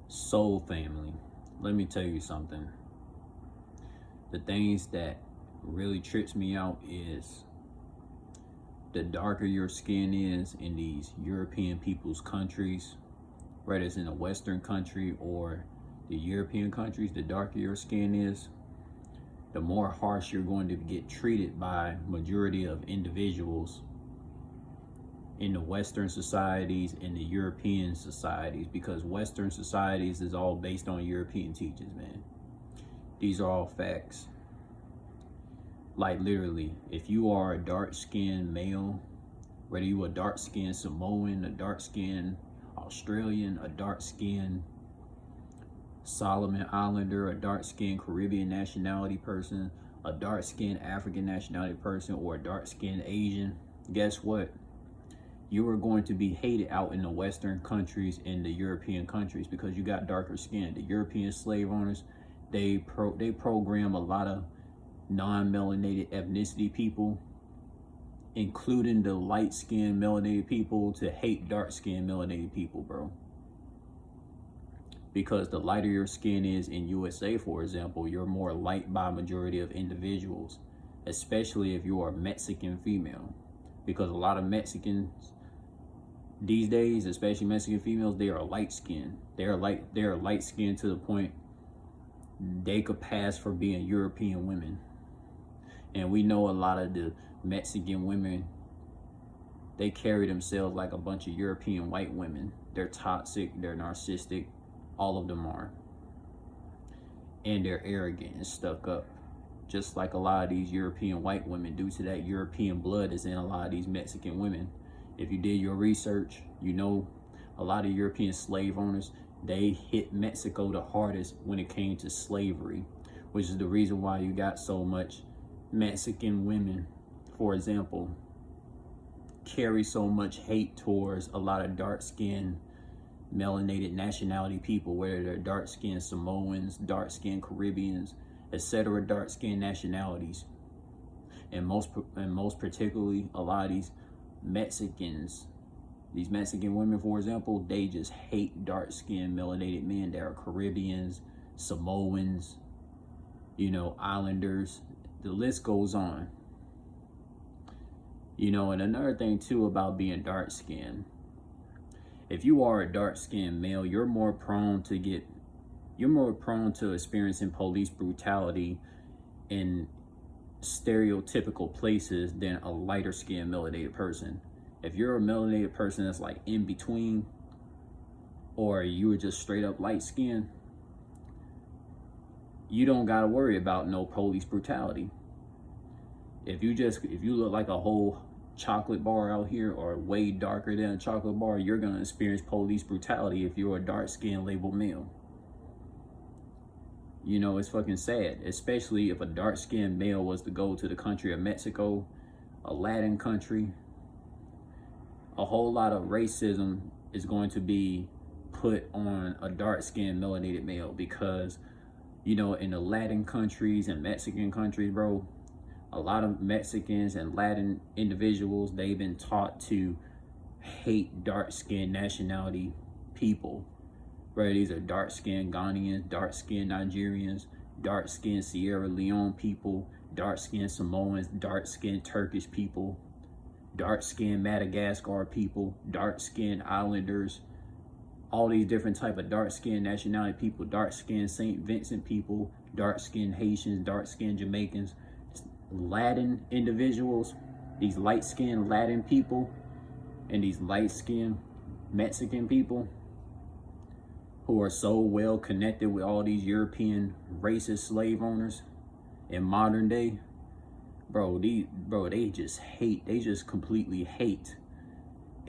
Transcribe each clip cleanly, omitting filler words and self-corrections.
Soul family, let me tell you something. The things that really trips me out is the darker your skin is in these European people's countries, whether it's in a Western country or the European countries, the darker your skin is, the more harsh you're going to get treated by majority of individuals in the Western societies and the European societies, because Western societies is all based on European teachings, man. These are all facts. Like literally, if you are a dark-skinned male, whether you a dark-skinned Samoan, a dark-skinned Australian, a dark-skinned Solomon Islander, a dark-skinned Caribbean nationality person, a dark-skinned African nationality person, or a dark-skinned Asian, guess what? You are going to be hated out in the Western countries and the European countries because you got darker skin. The European slave owners, they program a lot of non-melanated ethnicity people, including the light-skinned melanated people, to hate dark-skinned melanated people, bro. Because the lighter your skin is in USA, for example, you're more light by majority of individuals, especially if you are Mexican female. Because a lot of Mexicans these days, especially Mexican females, they are light-skinned. They are light-skinned to the point they could pass for being European women. And we know a lot of the Mexican women, they carry themselves like a bunch of European white women. They're toxic, they're narcissistic, all of them are. And they're arrogant and stuck up, just like a lot of these European white women, due to that European blood is in a lot of these Mexican women. If you did your research, you know a lot of European slave owners, they hit Mexico the hardest when it came to slavery, which is the reason why you got so much Mexican women, for example, carry so much hate towards a lot of dark-skinned melanated nationality people, whether they're dark-skinned Samoans, dark-skinned Caribbeans, etc., dark-skinned nationalities. And most particularly, a lot of these Mexicans, these Mexican women, for example, they just hate dark-skinned melanated men that are Caribbeans, Samoans, you know, Islanders. The list goes on. You know, and another thing too about being dark-skinned, if you are a dark-skinned male, you're more prone to experiencing police brutality in stereotypical places than a lighter skinned melanated person. If you're a melanated person that's like in between, or you were just straight up light skinned, you don't gotta worry about no police brutality. If you look like a whole chocolate bar out here, or way darker than a chocolate bar, you're gonna experience police brutality if you're a dark skinned labeled male. You know, it's fucking sad, especially if a dark-skinned male was to go to the country of Mexico, a Latin country. A whole lot of racism is going to be put on a dark-skinned melanated male because, you know, in the Latin countries and Mexican countries, bro, a lot of Mexicans and Latin individuals, they've been taught to hate dark-skinned nationality people. Right, these are dark-skinned Ghanaians, dark-skinned Nigerians, dark-skinned Sierra Leone people, dark-skinned Samoans, dark-skinned Turkish people, dark-skinned Madagascar people, dark-skinned Islanders, all these different type of dark-skinned nationality people, dark-skinned St. Vincent people, dark-skinned Haitians, dark-skinned Jamaicans, Latin individuals, these light-skinned Latin people, and these light-skinned Mexican people, who are so well connected with all these European racist slave owners in modern day, they just completely hate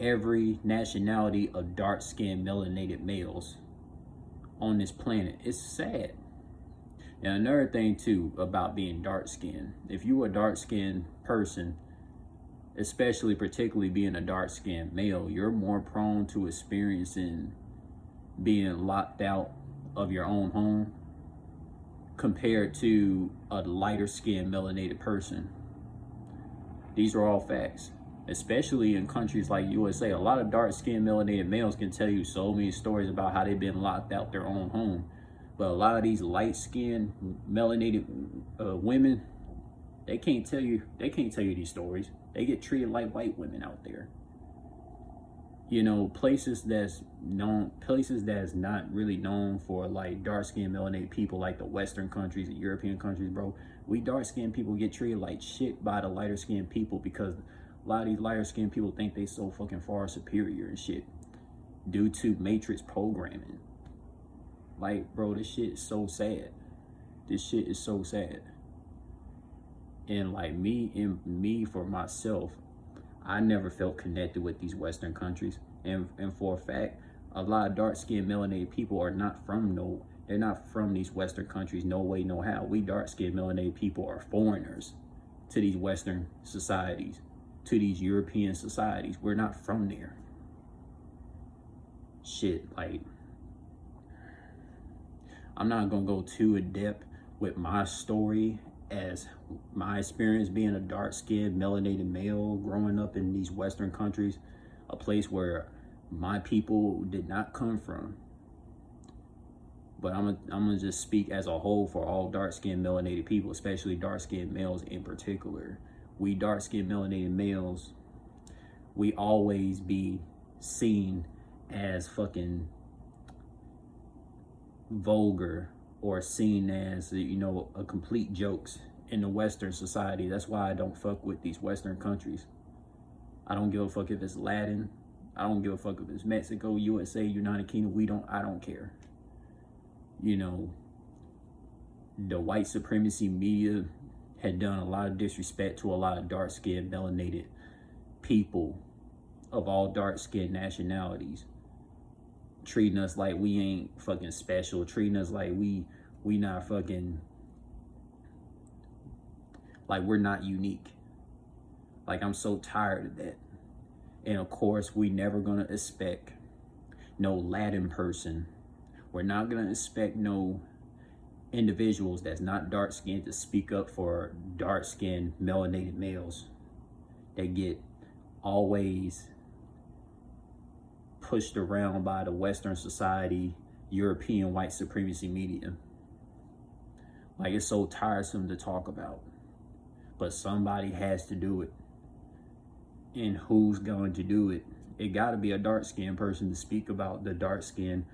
every nationality of dark-skinned melanated males on this planet. It's sad. And another thing too about being dark-skinned, if you are a dark-skinned person, especially particularly being a dark-skinned male, you're more prone to experiencing being locked out of your own home compared to a lighter skinned melanated person. These are all facts. especially in countries like USA. A lot of dark-skinned melanated males can tell you so many stories about how they've been locked out their own home. But a lot of these light-skinned melanated women, they can't tell you these stories. They get treated like white women out there. You know, places that's not really known for like dark-skinned melanated people, like the Western countries and European countries, bro. We dark-skinned people get treated like shit by the lighter-skinned people because a lot of these lighter-skinned people think they so fucking far superior and shit due to matrix programming. Like, bro, this shit is so sad. This shit is so sad. And like me for myself, I never felt connected with these Western countries. And for a fact, a lot of dark-skinned melanated people are not from they're not from these Western countries, no way, no how. We dark-skinned melanated people are foreigners to these Western societies, to these European societies. We're not from there. Shit, like, I'm not gonna go too in depth with my story as my experience being a dark-skinned melanated male growing up in these Western countries, a place where my people did not come from. But I'm gonna just speak as a whole for all dark-skinned melanated people, especially dark-skinned males in particular. We dark-skinned melanated males, we always be seen as fucking vulgar or seen as, you know, a complete jokes in the Western society. That's why I don't fuck with these Western countries. I don't give a fuck if it's Latin. I don't give a fuck if it's Mexico, USA, United Kingdom. I don't care. You know, the white supremacy media had done a lot of disrespect to a lot of dark-skinned melanated people of all dark-skinned nationalities, treating us like we ain't fucking special, treating us like we not fucking, like we're not unique. Like, I'm so tired of that. And of course, we never gonna expect no Latin person. We're not gonna expect no individuals that's not dark-skinned to speak up for dark-skinned melanated males. They get always pushed around by the Western society, European white supremacy media. Like, it's so tiresome to talk about, but somebody has to do it. And who's going to do it? It got to be a dark-skinned person to speak about the dark-skinned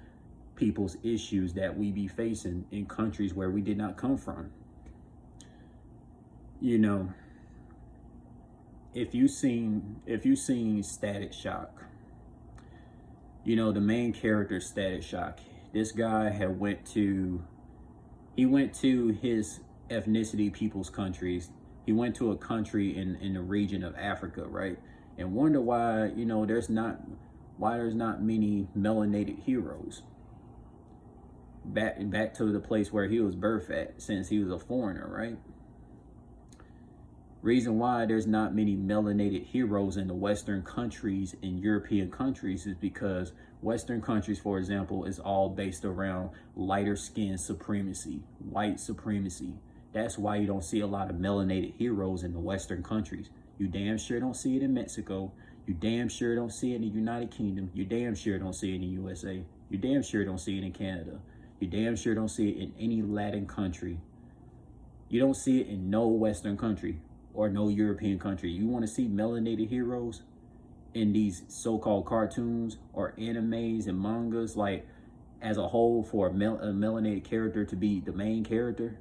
people's issues that we be facing in countries where we did not come from. You know, if you seen Static Shock, you know, the main character, Static Shock, this guy went to his ethnicity people's countries. He went to a country in the region of Africa, right? And wonder why, you know, there's not many melanated heroes. Back to the place where he was birthed at, since he was a foreigner, right? Reason why there's not many melanated heroes in the Western countries and European countries is because Western countries, for example, is all based around lighter skin supremacy, white supremacy. That's why you don't see a lot of melanated heroes in the Western countries. You damn sure don't see it in Mexico. You damn sure don't see it in the United Kingdom. You damn sure don't see it in the USA. You damn sure don't see it in Canada. You damn sure don't see it in any Latin country. You don't see it in no Western country or no European country. You want to see melanated heroes in these so-called cartoons or animes and mangas, like as a whole, for a melanated character to be the main character,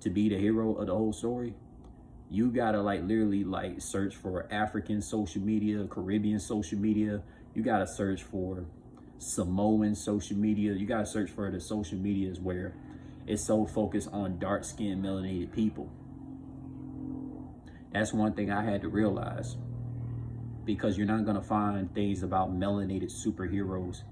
to be the hero of the whole story, you gotta like literally like search for African social media, Caribbean social media. You gotta search for Samoan social media. You gotta search for the social medias where it's so focused on dark-skinned melanated people. That's one thing I had to realize, because you're not gonna find things about melanated superheroes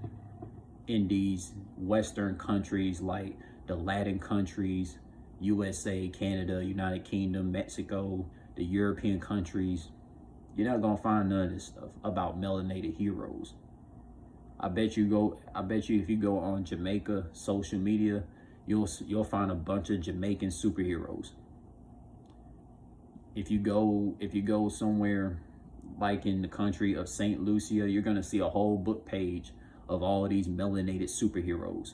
in these Western countries like the Latin countries, USA, Canada, United Kingdom, Mexico, the European countries. You're not gonna find none of this stuff about melanated heroes. I bet you if you go on Jamaica social media, you'll find a bunch of Jamaican superheroes. If you go somewhere like in the country of St. Lucia, you're going to see a whole book page of all of these melanated superheroes.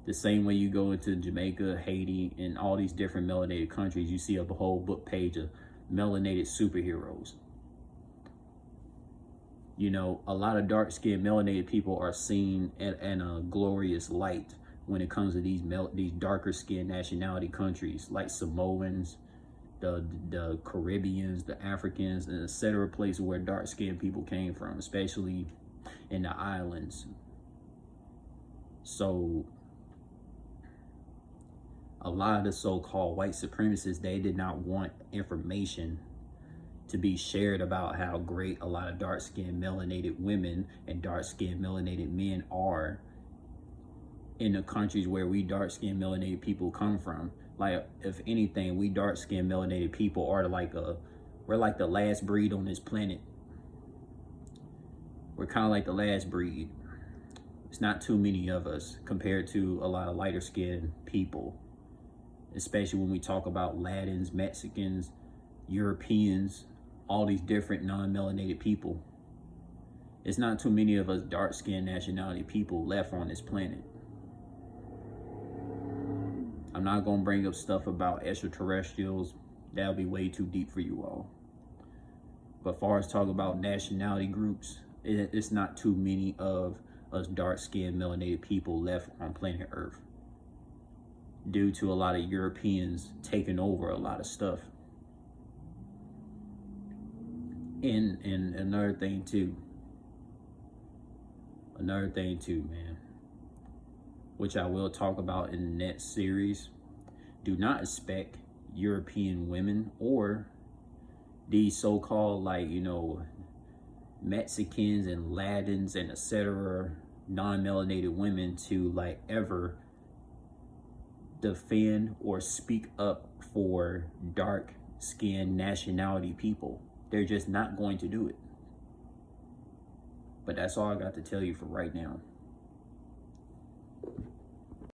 The same way you go into Jamaica, Haiti, and all these different melanated countries, you see a whole book page of melanated superheroes. You know, a lot of dark-skinned melanated people are seen in a glorious light when it comes to these darker-skinned nationality countries like Samoans, the Caribbeans, the Africans, and etc. places where dark-skinned people came from, especially in the islands. So a lot of the so-called white supremacists, they did not want information to be shared about how great a lot of dark-skinned melanated women and dark-skinned melanated men are in the countries where we dark-skinned melanated people come from. Like, if anything, we dark-skinned melanated people are we're like the last breed on this planet. We're kind of like the last breed. It's not too many of us compared to a lot of lighter-skinned people, especially when we talk about Latins, Mexicans, Europeans, all these different non-melanated people. It's not too many of us dark-skinned nationality people left on this planet. I'm not going to bring up stuff about extraterrestrials. That'll be way too deep for you all. But as far as talk about nationality groups, it's not too many of us dark-skinned melanated people left on planet Earth, due to a lot of Europeans taking over a lot of stuff. And another thing too, man, which I will talk about in the next series, do not expect European women or these so-called, like, you know, Mexicans and Latins and etc. non-melanated women to like ever defend or speak up for dark-skinned nationality people. They're just not going to do it. But that's all I got to tell you for right now.